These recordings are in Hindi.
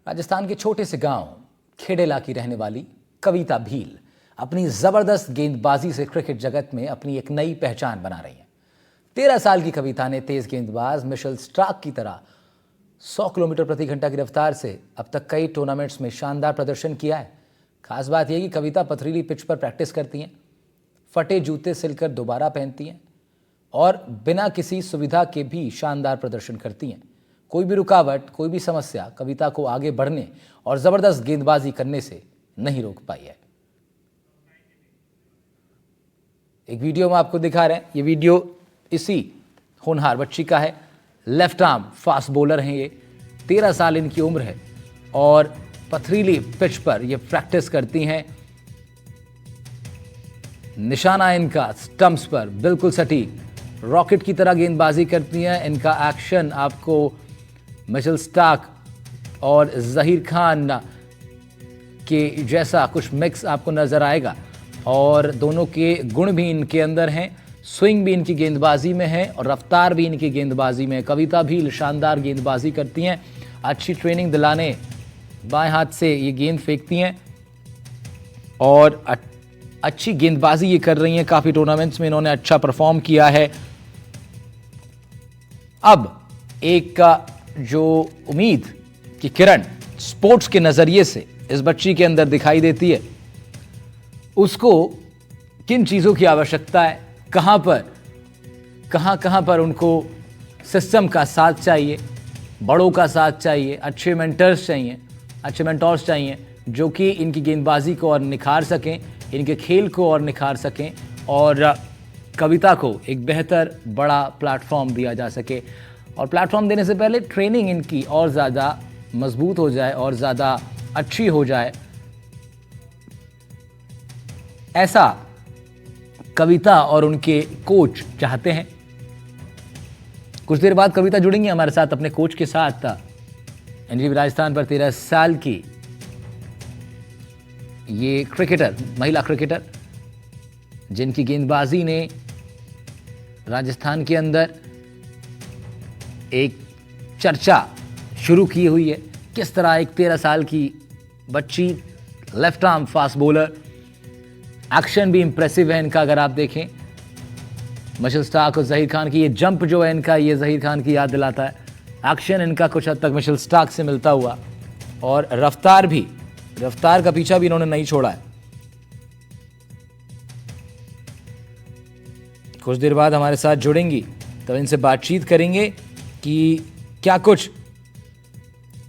राजस्थान के छोटे से गांव खेड़ेला की रहने वाली कविता भील अपनी जबरदस्त गेंदबाजी से क्रिकेट जगत में अपनी एक नई पहचान बना रही हैं। 13 साल की कविता ने तेज गेंदबाज मिशेल स्टार्क की तरह 100 किलोमीटर प्रति घंटा की रफ्तार से अब तक कई टूर्नामेंट्स में शानदार प्रदर्शन किया है। खास बात यह कि कविता पथरीली पिच पर प्रैक्टिस करती हैं, फटे जूते सिलकर दोबारा पहनती हैं और बिना किसी सुविधा के भी शानदार प्रदर्शन करती हैं। कोई भी रुकावट, कोई भी समस्या कविता को आगे बढ़ने और ज़बरदस्त गेंदबाजी करने से नहीं रोक पाई है। एक वीडियो में आपको दिखा रहे हैं, ये वीडियो इसी होनहार बच्ची का है। लेफ्ट आर्म फास्ट बॉलर हैं ये, 13 साल इनकी उम्र है और पथरीली पिच पर ये प्रैक्टिस करती हैं। निशाना इनका स्टंप्स पर बिल्कुल सटीक, रॉकेट की तरह गेंदबाजी करती हैं। इनका एक्शन आपको मिशेल स्टार्क और ज़हीर खान के जैसा कुछ मिक्स आपको नज़र आएगा और दोनों के गुण भी इनके अंदर हैं। स्विंग भी इनकी गेंदबाजी में है और रफ्तार भी इनकी गेंदबाजी में है। कविता भी शानदार गेंदबाजी करती हैं, अच्छी ट्रेनिंग दिलाने बाएं हाथ से ये गेंद फेंकती हैं और अच्छी गेंदबाजी ये कर रही हैं। काफ़ी टूर्नामेंट्स में इन्होंने अच्छा परफॉर्म किया है। अब एक जो उम्मीद की किरण स्पोर्ट्स के नज़रिए से इस बच्ची के अंदर दिखाई देती है, उसको किन चीज़ों की आवश्यकता है, कहाँ पर उनको सिस्टम का साथ चाहिए, बड़ों का साथ चाहिए, अच्छे मेंटर्स चाहिए जो कि इनकी गेंदबाजी को और निखार सकें, इनके खेल को और निखार सकें और कविता को एक बेहतर बड़ा प्लेटफॉर्म दिया जा सके। और प्लेटफॉर्म देने से पहले ट्रेनिंग इनकी और ज़्यादा मजबूत हो जाए और ज़्यादा अच्छी हो जाए, ऐसा कविता और उनके कोच चाहते हैं। कुछ देर बाद कविता जुड़ेंगी हमारे साथ अपने कोच के साथ। एनजीबी राजस्थान पर 13 साल की ये क्रिकेटर, महिला क्रिकेटर, जिनकी गेंदबाजी ने राजस्थान के अंदर एक चर्चा शुरू की हुई है। किस तरह एक 13 साल की बच्ची, left arm fast bowler, action भी इंप्रेसिव है इनका। अगर आप देखें मिशेल स्टार्क और ज़हीर खान की ये जंप जो है इनका, ये ज़हीर खान की याद दिलाता है। एक्शन इनका कुछ हद तक मिशेल स्टार्क से मिलता हुआ और रफ्तार का पीछा भी इन्होंने नहीं छोड़ा है। कुछ देर बाद हमारे साथ जुड़ेंगी तब इनसे बातचीत करेंगे कि क्या कुछ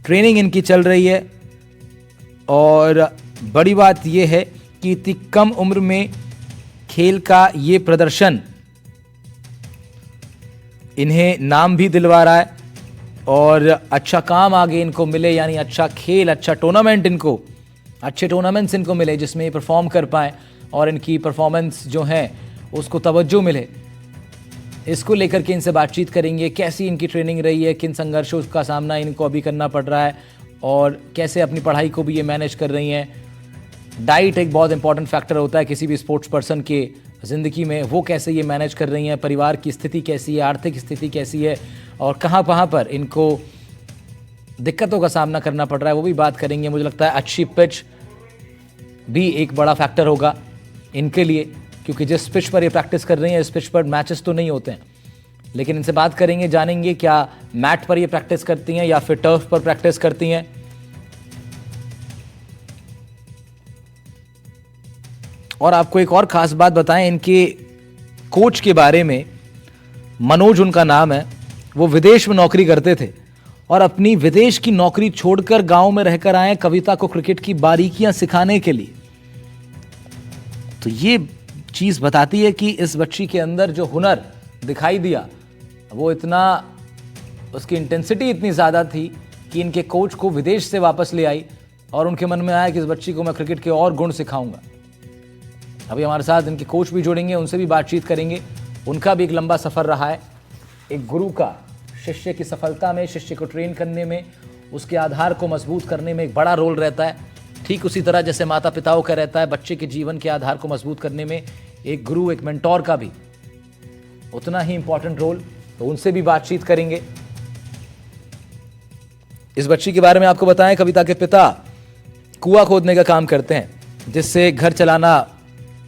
ट्रेनिंग इनकी चल रही है और बड़ी बात यह है कि इतनी कम उम्र में खेल का ये प्रदर्शन इन्हें नाम भी दिलवा रहा है और अच्छा काम आगे इनको मिले, यानी अच्छा खेल, अच्छे टूर्नामेंट्स इनको मिले जिसमें ये परफॉर्म कर पाए और इनकी परफॉर्मेंस जो है उसको तवज्जो मिले। इसको लेकर के इनसे बातचीत करेंगे। कैसी इनकी ट्रेनिंग रही है, किन संघर्षों का सामना इनको अभी करना पड़ रहा है और कैसे अपनी पढ़ाई को भी ये मैनेज कर रही हैं। डाइट एक बहुत इंपॉर्टेंट फैक्टर होता है किसी भी स्पोर्ट्स पर्सन के ज़िंदगी में, वो कैसे ये मैनेज कर रही हैं। परिवार की स्थिति कैसी है, आर्थिक स्थिति कैसी है और कहाँ पर इनको दिक्कतों का सामना करना पड़ रहा है, वो भी बात करेंगे। मुझे लगता है अच्छी पिच भी एक बड़ा फैक्टर होगा इनके लिए, क्योंकि जिस पिच पर ये प्रैक्टिस कर रही हैं इस पिच पर मैचेस तो नहीं होते हैं। लेकिन इनसे बात करेंगे, जानेंगे क्या मैट पर ये प्रैक्टिस करती हैं या फिर टर्फ पर प्रैक्टिस करती हैं। और आपको एक और खास बात बताएं इनके कोच के बारे में। मनोज उनका नाम है। वो विदेश में नौकरी करते थे और अपनी विदेश की नौकरी छोड़कर गांव में रहकर आए कविता को क्रिकेट की बारीकियां सिखाने के लिए। तो ये चीज़ बताती है कि इस बच्ची के अंदर जो हुनर दिखाई दिया वो इतना, उसकी इंटेंसिटी इतनी ज़्यादा थी कि इनके कोच को विदेश से वापस ले आई और उनके मन में आया कि इस बच्ची को मैं क्रिकेट के और गुण सिखाऊंगा। अभी हमारे साथ इनके कोच भी जुड़ेंगे, उनसे भी बातचीत करेंगे। उनका भी एक लंबा सफ़र रहा है। एक गुरु का शिष्य की सफलता में, शिष्य को ट्रेन करने में, उसके आधार को मजबूत करने में एक बड़ा रोल रहता है। ठीक उसी तरह जैसे माता पिताओं का रहता है बच्चे के जीवन के आधार को मजबूत करने में, एक गुरु, एक मेंटोर का भी उतना ही इंपॉर्टेंट रोल। तो उनसे भी बातचीत करेंगे। इस बच्ची के बारे में आपको बताएं, कविता के पिता कुआं खोदने का काम करते हैं, जिससे घर चलाना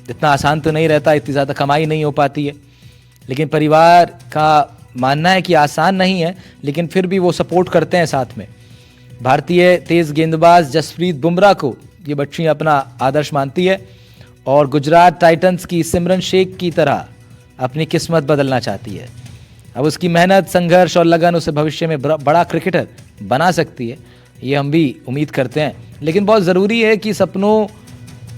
इतना आसान तो नहीं रहता, इतनी ज़्यादा कमाई नहीं हो पाती है। लेकिन परिवार का मानना है कि आसान नहीं है, लेकिन फिर भी वो सपोर्ट करते हैं साथ में। भारतीय तेज गेंदबाज जसप्रीत बुमराह को ये बच्ची अपना आदर्श मानती है और गुजरात टाइटंस की सिमरन शेख की तरह अपनी किस्मत बदलना चाहती है। अब उसकी मेहनत, संघर्ष और लगन उसे भविष्य में बड़ा क्रिकेटर बना सकती है, ये हम भी उम्मीद करते हैं। लेकिन बहुत ज़रूरी है कि सपनों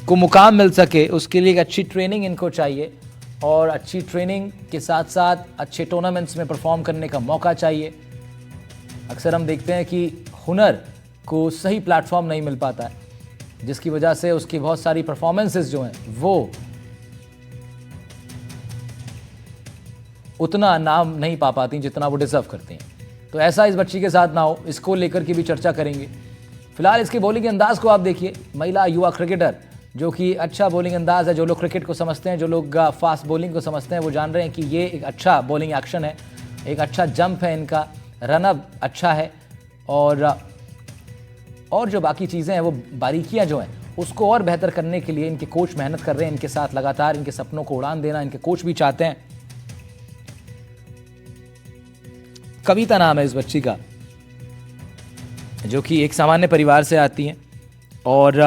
को मुकाम मिल सके, उसके लिए एक अच्छी ट्रेनिंग इनको चाहिए और अच्छी ट्रेनिंग के साथ साथ अच्छे टूर्नामेंट्स में परफॉर्म करने का मौका चाहिए। अक्सर हम देखते हैं कि हुनर को सही प्लेटफॉर्म नहीं मिल पाता है, जिसकी वजह से उसकी बहुत सारी परफॉर्मेंसेस जो हैं वो उतना नाम नहीं पा पाती जितना वो डिजर्व करती हैं। तो ऐसा इस बच्ची के साथ ना हो, इसको लेकर के भी चर्चा करेंगे। फिलहाल इसके बॉलिंग के अंदाज को आप देखिए, महिला युवा क्रिकेटर जो कि अच्छा बॉलिंग अंदाज है। जो लोग क्रिकेट को समझते हैं, जो लोग फास्ट बॉलिंग को समझते हैं, वो जान रहे हैं कि ये एक अच्छा बॉलिंग एक्शन है, एक अच्छा जंप है इनका, रनअप अच्छा है और जो बाकी चीज़ें हैं वो बारीकियां जो हैं उसको और बेहतर करने के लिए इनके कोच मेहनत कर रहे हैं इनके साथ लगातार। इनके सपनों को उड़ान देना इनके कोच भी चाहते हैं। कविता नाम है इस बच्ची का, जो कि एक सामान्य परिवार से आती हैं और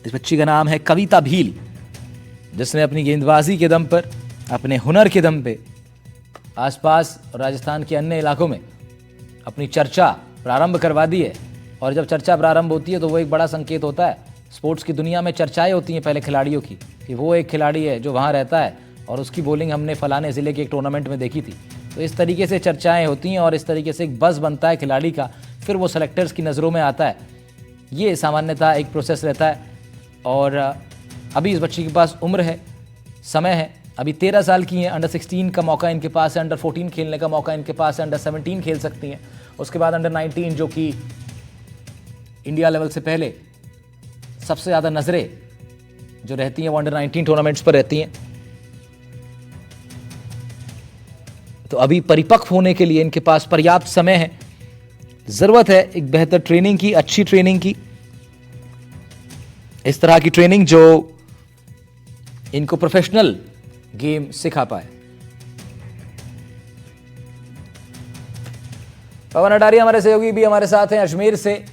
इस बच्ची का नाम है कविता भील, जिसने अपनी गेंदबाजी के दम पर, अपने हुनर के दम पे आसपास राजस्थान के अन्य इलाकों में अपनी चर्चा प्रारंभ करवा दी है। और जब चर्चा प्रारंभ होती है तो वो एक बड़ा संकेत होता है। स्पोर्ट्स की दुनिया में चर्चाएं होती हैं पहले खिलाड़ियों की, कि वो एक खिलाड़ी है जो वहाँ रहता है और उसकी बॉलिंग हमने फलाने ज़िले के एक टूर्नामेंट में देखी थी। तो इस तरीके से चर्चाएं होती हैं और इस तरीके से एक बज़ बनता है खिलाड़ी का, फिर वो सेलेक्टर्स की नज़रों में आता है। ये सामान्यतः एक प्रोसेस रहता है। और अभी इस बच्ची के पास उम्र है, समय है, अभी 13 साल की हैं। अंडर 16 का मौका इनके पास है, अंडर 14 खेलने का मौका इनके पास है, अंडर 17 खेल सकती हैं। उसके बाद अंडर 19 जो कि इंडिया लेवल से पहले सबसे ज़्यादा नज़रें जो रहती हैं वो अंडर 19 टूर्नामेंट्स पर रहती हैं। तो अभी परिपक्व होने के लिए इनके पास पर्याप्त समय है। ज़रूरत है एक बेहतर ट्रेनिंग की, अच्छी ट्रेनिंग की, इस तरह की ट्रेनिंग जो इनको प्रोफेशनल गेम सिखा पाए। पवन अटारिया हमारे सहयोगी भी हमारे साथ हैं अजमेर से,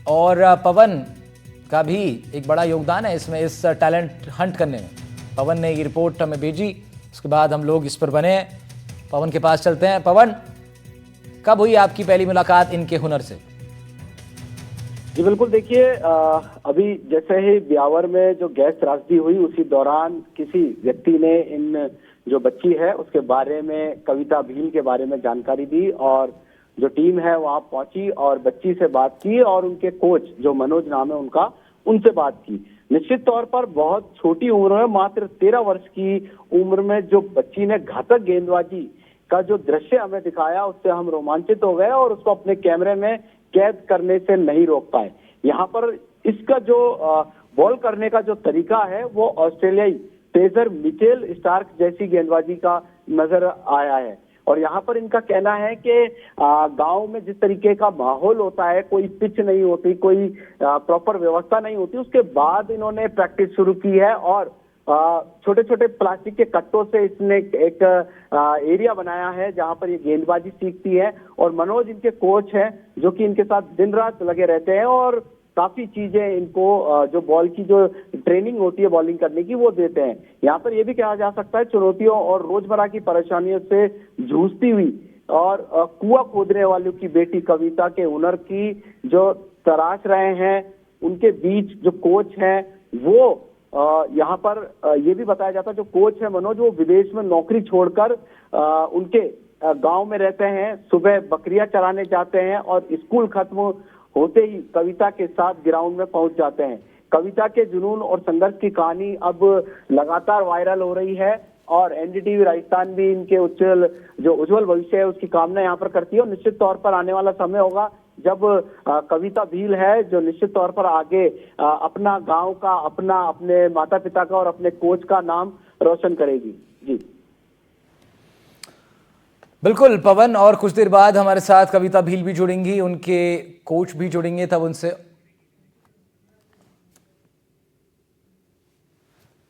और पवन का भी एक बड़ा योगदान है इसमें, इस टैलेंट हंट करने में। पवन ने ये रिपोर्ट हमें भेजी, उसके बाद हम लोग इस पर बने। पवन के पास चलते हैं। पवन, कब हुई आपकी पहली मुलाकात इनके हुनर से? जी बिल्कुल, देखिए अभी जैसे ही ब्यावर में जो गैस त्रासदी हुई उसी दौरान किसी व्यक्ति ने इन जो बच्ची है उसके बारे में, कविता भील के बारे में जानकारी दी और जो टीम है वहां पहुंची और बच्ची से बात की और उनके कोच जो मनोज नाम है उनका, उनसे बात की। निश्चित तौर पर बहुत छोटी उम्र में, मात्र 13 वर्ष की उम्र में जो बच्ची ने घातक गेंदबाजी का जो दृश्य हमें दिखाया उससे हम रोमांचित हो गए और उसको अपने कैमरे में कैद करने से नहीं रोक पाए। यहाँ पर इसका जो बॉल करने का जो तरीका है वो ऑस्ट्रेलियाई पेसर मिचेल स्टार्क जैसी गेंदबाजी का नजर आया है। और यहाँ पर इनका कहना है कि गांव में जिस तरीके का माहौल होता है, कोई पिच नहीं होती, कोई प्रॉपर व्यवस्था नहीं होती, उसके बाद इन्होंने प्रैक्टिस शुरू की है और छोटे छोटे प्लास्टिक के कट्टों से इसने एक एरिया बनाया है जहां पर ये गेंदबाजी सीखती है। और मनोज इनके कोच हैं जो कि इनके साथ दिन रात लगे रहते हैं और काफी चीजें इनको जो बॉल की जो ट्रेनिंग होती है बॉलिंग करने की वो देते हैं। यहाँ पर ये भी कहा जा सकता है चुनौतियों और रोजमर्रा की परेशानियों से जूझती हुई और कुआं खोदने वालों की बेटी कविता के हुनर की जो तराश रहे हैं, उनके बीच जो कोच हैं वो यहाँ पर ये भी बताया जाता है जो कोच है मनोज, वो विदेश में नौकरी छोड़कर उनके गांव में रहते हैं, सुबह बकरियां चराने जाते हैं और स्कूल खत्म होते ही कविता के साथ ग्राउंड में पहुंच जाते हैं। कविता के जुनून और संघर्ष की कहानी अब लगातार वायरल हो रही है और एनडीटीवी राजस्थान भी इनके उज्जवल भविष्य है उसकी कामना यहाँ पर करती है। और निश्चित तौर पर आने वाला समय होगा जब कविता भील है जो निश्चित तौर पर आगे अपना गांव का, अपने माता पिता का और अपने कोच का नाम रोशन करेगी। जी बिल्कुल पवन, और कुछ देर बाद हमारे साथ कविता भील भी जुड़ेंगी, उनके कोच भी जुड़ेंगे, तब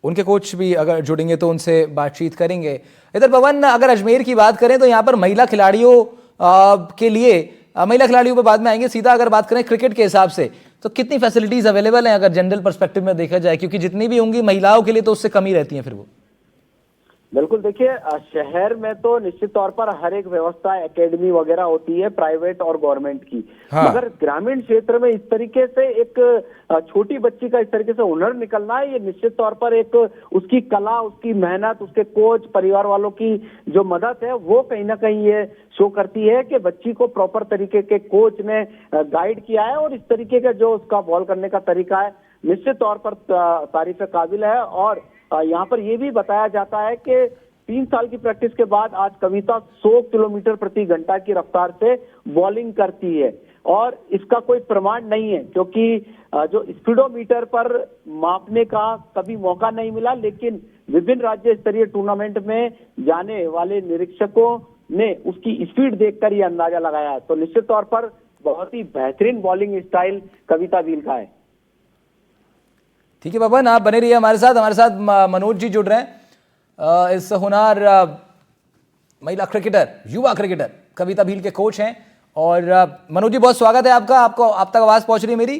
उनके कोच भी अगर जुड़ेंगे तो उनसे बातचीत करेंगे। इधर पवन, अगर अजमेर की बात करें तो यहाँ पर महिला खिलाड़ियों के लिए, महिला खिलाड़ियों पर बाद में आएंगे, सीधा अगर बात करें क्रिकेट के हिसाब से तो कितनी फैसिलिटीज अवेलेबल हैं अगर जनरल पर्सपेक्टिव में देखा जाए, क्योंकि जितनी भी होंगी महिलाओं के लिए तो उससे कम ही रहती हैं फिर वो। बिल्कुल देखिए, शहर में तो निश्चित तौर पर हर एक व्यवस्था एकेडमी वगैरह होती है, प्राइवेट और गवर्नमेंट की। हाँ। मगर ग्रामीण क्षेत्र में इस तरीके से एक छोटी बच्ची का इस तरीके से हुनर निकलना है, ये निश्चित तौर पर एक उसकी कला, उसकी मेहनत, उसके कोच, परिवार वालों की जो मदद है, वो कहीं ना कहीं ये शो करती है कि बच्ची को प्रॉपर तरीके के कोच ने गाइड किया है, और इस तरीके का जो उसका बॉल करने का तरीका है निश्चित तौर पर तारीफ काबिल है। और यहाँ पर यह भी बताया जाता है कि 3 साल की प्रैक्टिस के बाद आज कविता 100 किलोमीटर प्रति घंटा की रफ्तार से बॉलिंग करती है, और इसका कोई प्रमाण नहीं है क्योंकि जो स्पीडोमीटर पर मापने का कभी मौका नहीं मिला, लेकिन विभिन्न राज्य स्तरीय टूर्नामेंट में जाने वाले निरीक्षकों ने उसकी स्पीड देखकर यह अंदाजा लगाया है। तो निश्चित तौर पर बहुत ही बेहतरीन बॉलिंग स्टाइल कविता भील का है। ठीक है पवन, आप बने रहिए हमारे साथ मनोज जी जुड़ रहे हैं, इस होनहार महिला क्रिकेटर, युवा क्रिकेटर कविता भील के कोच हैं। और मनोज जी, बहुत स्वागत है आपका, आप तक आवाज पहुंच रही है मेरी?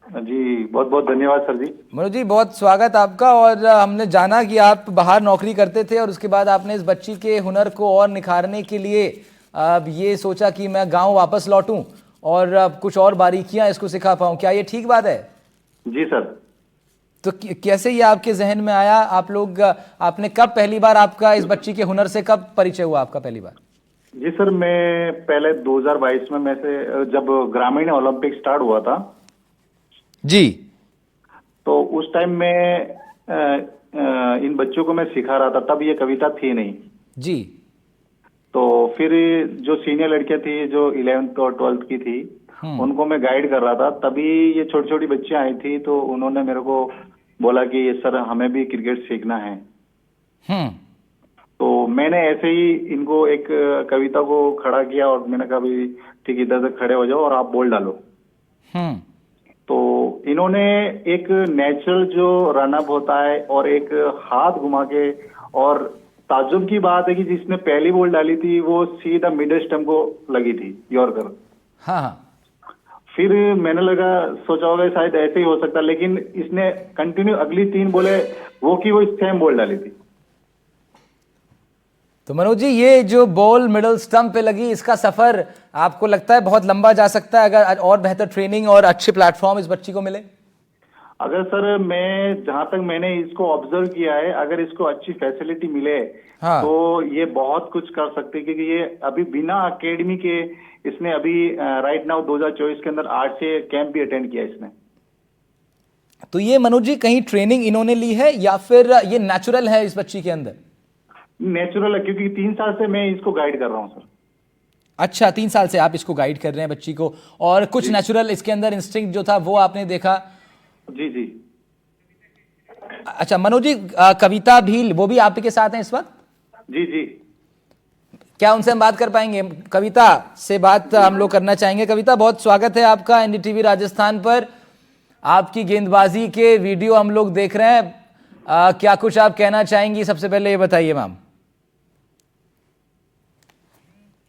जी बहुत बहुत धन्यवाद सर जी। मनोज जी, बहुत स्वागत आपका। और हमने जाना कि आप बाहर नौकरी करते थे और उसके बाद आपने इस बच्ची के हुनर को और निखारने के लिए ये सोचा कि मैं गांव वापस लौटूं और कुछ और बारीकियां इसको सिखा पाऊं, क्या ये ठीक बात है? जी सर। तो कैसे ये आपके जहन में आया? आपने कब पहली बार, आपका इस बच्ची के हुनर से कब परिचय हुआ आपका पहली बार? जी सर, मैं पहले 2022 में जब ग्रामीण ओलंपिक स्टार्ट हुआ था जी, तो उस टाइम में इन बच्चों को मैं सिखा रहा था, तब ये कविता थी नहीं जी। तो फिर जो सीनियर लड़कियां थी जो 11th और 12th की थी, उनको मैं गाइड कर रहा था, तभी ये छोटी छोटी बच्चियां आई थी, तो उन्होंने मेरे को बोला कि सर हमें भी क्रिकेट सीखना है। तो मैंने ऐसे ही इनको एक कविता को खड़ा किया और मैंने कहा भाई ठीक, इधर से खड़े हो जाओ और आप बॉल डालो। तो इन्होंने एक नेचुरल जो रनअप होता है और एक हाथ घुमा के, और ताज्जुब की बात है कि जिसने पहली बॉल डाली थी वो सीधा मिडिल स्टंप को लगी थी, यॉर्कर। हाँ। फिर मैंने सोचा होगा शायद ऐसे ही हो सकता, लेकिन इसने कंटिन्यू अगली 3 बॉलें वो सेम बॉल डाली थी। तो मनोज जी, ये जो बॉल मिडिल स्टंप पे लगी, इसका सफर आपको लगता है बहुत लंबा जा सकता है अगर और बेहतर ट्रेनिंग और अच्छे प्लेटफॉर्म इस बच्ची को मिले? अगर सर, मैं जहां तक मैंने इसको ऑब्जर्व किया है, अगर इसको अच्छी फैसिलिटी मिले तो ये बहुत कुछ कर सकते, क्योंकि ये अभी बिना एकेडमी के इसने अभी राइट नाउ 2024 के अंदर 8 से कैंप भी अटेंड किया इसने। तो ये मनोज जी, कहीं ट्रेनिंग इन्होंने ली है या फिर ये नेचुरल है इस बच्ची के अंदर? नेचुरल है, क्योंकि 3 साल से मैं इसको गाइड कर रहा हूँ सर। अच्छा, 3 साल से आप इसको गाइड कर रहे हैं बच्ची को, और कुछ नेचुरल इसके अंदर इंस्टिंक्ट जो था वो आपने देखा? जी जी। अच्छा मनोज जी, कविता भील वो भी आप के साथ हैं इस वक्त? जी जी। क्या उनसे हम बात कर पाएंगे? कविता से बात हम लोग करना चाहेंगे। कविता, बहुत स्वागत है आपका एनडीटीवी राजस्थान पर। आपकी गेंदबाजी के वीडियो हम लोग देख रहे हैं, क्या कुछ आप कहना चाहेंगी? सबसे पहले ये बताइए मैम।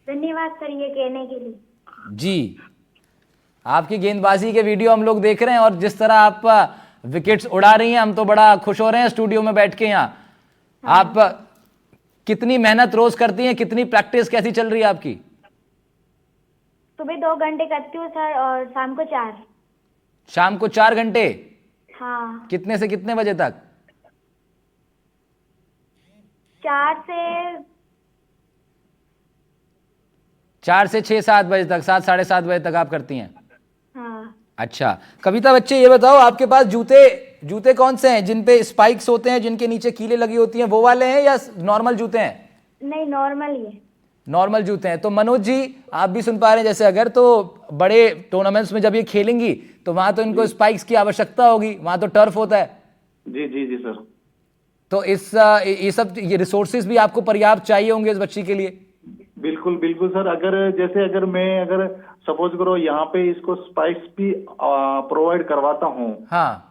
धन्यवाद सर ये कहने के लिए। जी, आपकी गेंदबाजी के वीडियो हम लोग देख रहे हैं और जिस तरह आप विकेट्स उड़ा रही हैं, हम तो बड़ा खुश हो रहे हैं स्टूडियो में बैठ के यहाँ। आप कितनी मेहनत रोज करती हैं, कितनी प्रैक्टिस कैसी चल रही है आपकी? सुबह 2 घंटे करती हूँ सर, और शाम को 4। शाम को 4 घंटे? हाँ। कितने से कितने बजे तक? 4 से 6-7 बजे तक, 7 साढ़े 7 बजे तक आप करती हैं? हाँ। अच्छा कविता, बच्चे ये बताओ, आपके पास जूते कौन से हैं जिनपे स्पाइक्स होते हैं, जिनके नीचे कीलें लगी होती हैं, वो वाले हैं या नॉर्मल जूते हैं? नहीं, नॉर्मल ही है। नॉर्मल जूते हैं। तो मनोज जी, आप भी सुन पा रहे हैं, जैसे अगर तो बड़े टूर्नामेंट्स में जब ये खेलेंगी तो वहां तो इनको स्पाइक्स की आवश्यकता होगी, वहां तो टर्फ होता है। जी जी जी सर। तो ये सब रिसोर्सेज भी आपको पर्याप्त चाहिए होंगे इस बच्ची के लिए? बिल्कुल बिल्कुल सर। अगर मैं सपोज करो यहाँ पे इसको स्पाइक्स भी प्रोवाइड करवाता हूँ, हाँ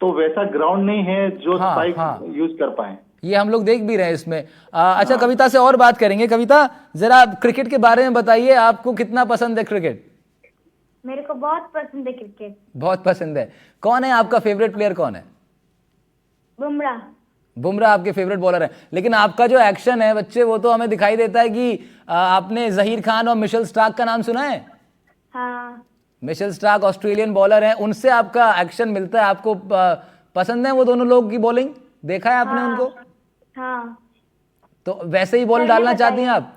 तो वैसा ग्राउंड नहीं है जो हाँ स्पाइक हाँ, यूज कर पाए। ये हम लोग देख भी रहे हैं इसमें। अच्छा, कविता से और बात करेंगे। कविता, जरा क्रिकेट के बारे में बताइए, आपको कितना पसंद है क्रिकेट? मेरे को बहुत पसंद है क्रिकेट। बहुत पसंद है। कौन है आपका फेवरेट प्लेयर, कौन है? बुमराह। बुमराह आपके फेवरेट बॉलर है, लेकिन आपका जो एक्शन है बच्चे, वो तो हमें दिखाई देता है कि आपने जहीर खान और मिशेल स्टार्क का नाम सुना है? हाँ। मिशेल स्टार्क ऑस्ट्रेलियन बॉलर हैं, उनसे आपका एक्शन मिलता है, आपको पसंद है वो दोनों लोग की बॉलिंग? देखा है आपने उनको? हाँ। तो वैसे ही बॉल सर, डालना ये चाहती हैं बताइए। आप?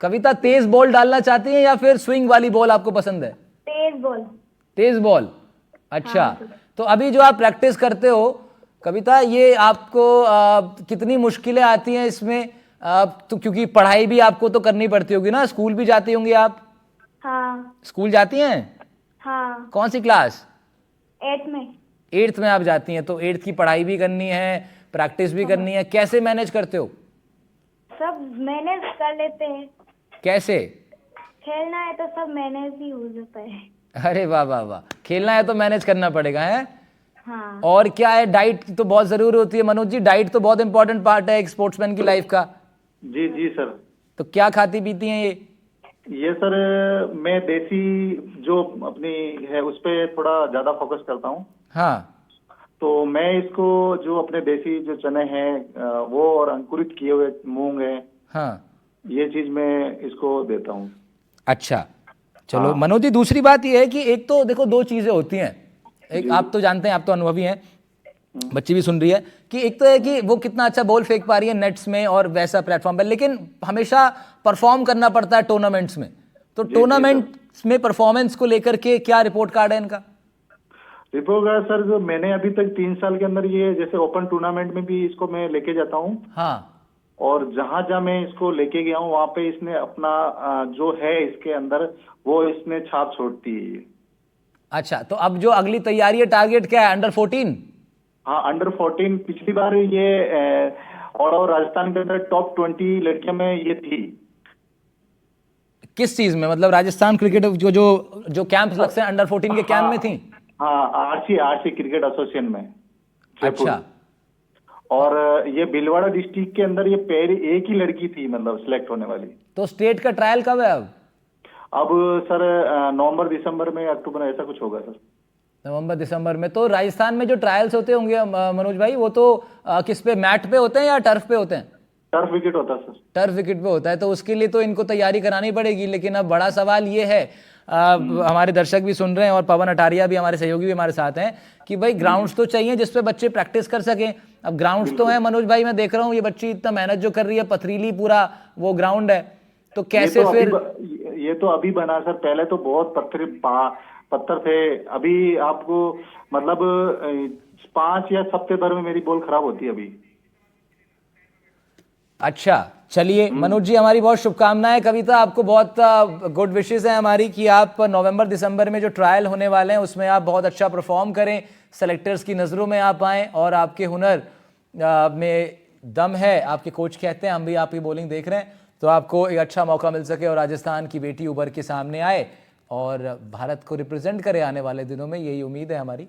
कविता, तेज बॉल डालना चाहती हैं या फिर स्विंग वाली बॉल आपको पसंद है? तेज बॉल। तेज बॉल, अच्छा। हाँ, तो अभी जो आप प्रैक्टिस करते हो कविता, ये आपको कितनी मुश्किलें आती हैं इसमें? तो क्योंकि पढ़ाई भी आपको तो करनी पड़ती होगी ना, स्कूल भी जाती होंगी आप? हाँ। स्कूल जाती हैं? हाँ। कौन सी क्लास? 8 में। 8th में आप जाती हैं, तो 8th की पढ़ाई भी करनी है, प्रैक्टिस भी करनी है, कैसे मैनेज करते हो? सब मैनेज कर लेते हैं। कैसे? खेलना है तो सब मैनेज ही हो जाता है। अरे वाह वाह वाह, खेलना है तो मैनेज करना पड़ेगा है। हाँ। और क्या है, डाइट तो बहुत जरूरी होती है मनोज जी, डाइट तो बहुत इंपॉर्टेंट पार्ट है एक स्पोर्ट्समैन की लाइफ का। जी जी सर। तो क्या खाती पीती हैं ये सर, मैं देसी जो अपनी है उस पे थोड़ा ज्यादा फोकस करता हूँ। हाँ तो मैं इसको जो अपने देसी जो चने हैं वो और अंकुरित किए हुए मूंग है, हाँ, ये चीज मैं इसको देता हूँ। अच्छा। चलो हाँ। मनोज जी, दूसरी बात ये है कि एक तो देखो, दो चीजें होती हैं। एक, जी। आप तो जानते हैं, आप तो अनुभवी हैं, बच्ची भी सुन रही है, कि एक तो है कि वो कितना अच्छा बॉल फेंक पा रही है नेट्स में और वैसा प्लेटफॉर्म पर, लेकिन हमेशा परफॉर्म करना पड़ता है टूर्नामेंट्स में। तो जी, टूर्नामेंट्स में परफॉर्मेंस को लेकर के क्या रिपोर्ट कार्ड है इनका? रिपोर्ट कार्ड सर, जो मैंने अभी तक 3 साल के अंदर ये जैसे ओपन टूर्नामेंट में भी इसको मैं लेके जाता हूँ, हाँ, और जहां जहां मैं इसको लेके गया हूँ वहां पे इसने अपना जो है इसके अंदर वो इसने छाप छोड़ती है ये। अच्छा। तो अब जो अगली तैयारी है, टारगेट क्या है? अंडर 14? हाँ, अंडर 14। पिछली बार ये और राजस्थान के अंदर टॉप 20 लड़कियों में ये थी। किस चीज में, मतलब राजस्थान क्रिकेट जो जो जो कैंप लगते हैं अंडर 14 के कैंप में थी? हाँ, आरसी क्रिकेट एसोसिएशन में, जयपुर। अच्छा। और ये भीलवाड़ा डिस्ट्रिक्ट के अंदर ये पहली एक ही लड़की थी मतलब सिलेक्ट होने वाली। तो स्टेट का ट्रायल कब है अब सर नवंबर दिसंबर में, अक्टूबर ऐसा कुछ होगा सर। नवंबर दिसंबर में। तो राजस्थान में जो ट्रायल्स होते होंगे मनोज भाई, वो तो किस पे, मैट पे होते हैं या टर्फ पे होते हैं? टर्फ विकेट होता है सर। टर्फ विकेट पे होता है, तो उसके लिए तो इनको तैयारी करानी पड़ेगी। लेकिन अब बड़ा सवाल ये है, हमारे दर्शक भी सुन रहे हैं और पवन अटारिया भी, हमारे सहयोगी भी हमारे साथ हैं, कि भाई ग्राउंड्स तो चाहिए जिसपे बच्चे प्रैक्टिस कर सकें। अब ग्राउंड्स तो हैं मनोज भाई, मैं देख रहा हूँ ये बच्ची इतना मेहनत जो कर रही है, पथरीली पूरा वो ग्राउंड है, तो कैसे फिर? ये तो अभी बना सर, पहले तो बहुत पत्थर थे। अभी आपको मतलब 5 या हफ्ते भर में मेरी बॉल खराब होती है अभी। अच्छा, चलिए मनोज जी, हमारी बहुत शुभकामनाएं। कविता, आपको बहुत गुड विशेस है हमारी कि आप नवंबर दिसंबर में जो ट्रायल होने वाले हैं उसमें आप बहुत अच्छा परफॉर्म करें, सेलेक्टर्स की नज़रों में आप आएँ, और आपके हुनर में दम है, आपके कोच कहते हैं, हम भी आपकी बॉलिंग देख रहे हैं, तो आपको एक अच्छा मौका मिल सके और राजस्थान की बेटी उभर के सामने आए और भारत को रिप्रेजेंट करे आने वाले दिनों में, यही उम्मीद है हमारी।